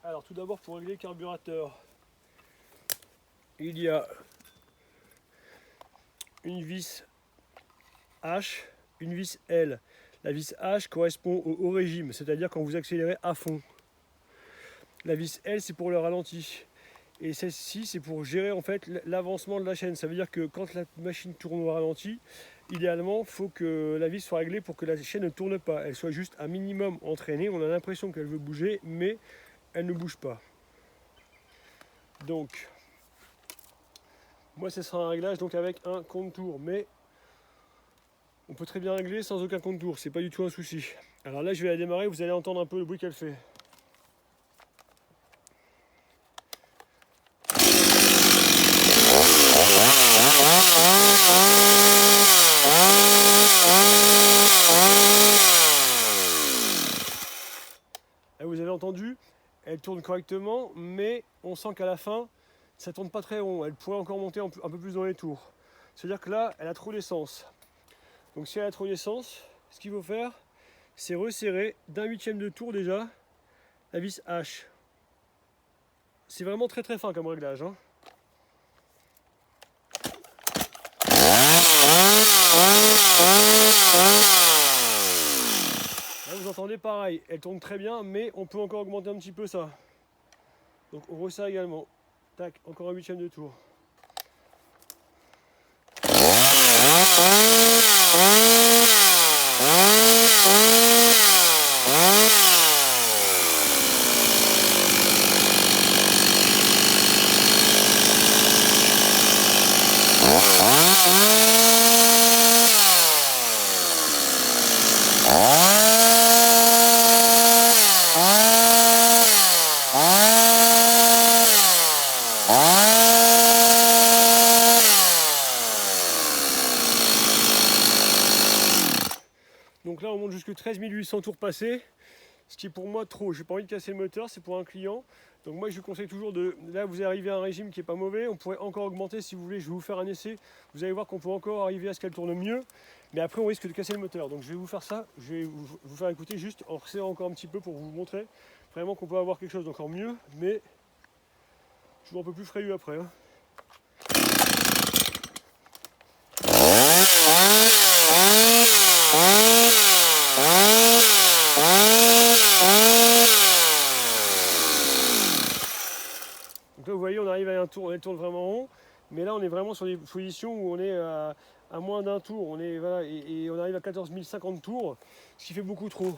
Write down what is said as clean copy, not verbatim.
Alors tout d'abord pour régler le carburateur, il y a une vis H, une vis L. La vis H correspond au haut régime, c'est-à-dire quand vous accélérez à fond. La vis L c'est pour le ralenti. Et celle-ci c'est pour gérer en fait l'avancement de la chaîne. Ça veut dire que quand la machine tourne au ralenti, idéalement il faut que la vis soit réglée pour que la chaîne ne tourne pas. Elle soit juste un minimum entraînée. On a l'impression qu'elle veut bouger, mais elle ne bouge pas. Donc, moi ce sera un réglage donc avec un compte-tour, mais on peut très bien régler sans aucun compte-tour, c'est pas du tout un souci. Alors là je vais la démarrer, vous allez entendre un peu le bruit qu'elle fait. Là, vous avez entendu, elle tourne correctement, mais on sent qu'à la fin, ça tourne pas très rond. Elle pourrait encore monter un peu plus dans les tours. C'est-à-dire que là, elle a trop d'essence. Donc si elle a trop d'essence, ce qu'il faut faire, c'est resserrer d'1/8 de tour déjà la vis H. C'est vraiment très très fin comme réglage. Hein. Là vous entendez pareil, elle tourne très bien, mais on peut encore augmenter un petit peu ça. Donc on resserre également. Tac, encore 1/8 de tour. Donc là on monte jusqu'à 13 800 tours passés, ce qui est pour moi trop. J'ai pas envie de casser le moteur, c'est pour un client. Donc moi je vous conseille toujours de... Là vous arrivez à un régime qui est pas mauvais, on pourrait encore augmenter si vous voulez, je vais vous faire un essai. Vous allez voir qu'on peut encore arriver à ce qu'elle tourne mieux, mais après on risque de casser le moteur. Donc je vais vous faire ça, je vais vous faire écouter juste en resserrant encore un petit peu pour vous montrer vraiment qu'on peut avoir quelque chose d'encore mieux, mais toujours un peu plus frayeux après. Hein. Donc là vous voyez on arrive à un tour, elle tourne vraiment rond, mais là on est vraiment sur des positions où on est à moins d'un tour, on est, voilà, et on arrive à 14 050 tours, ce qui fait beaucoup trop.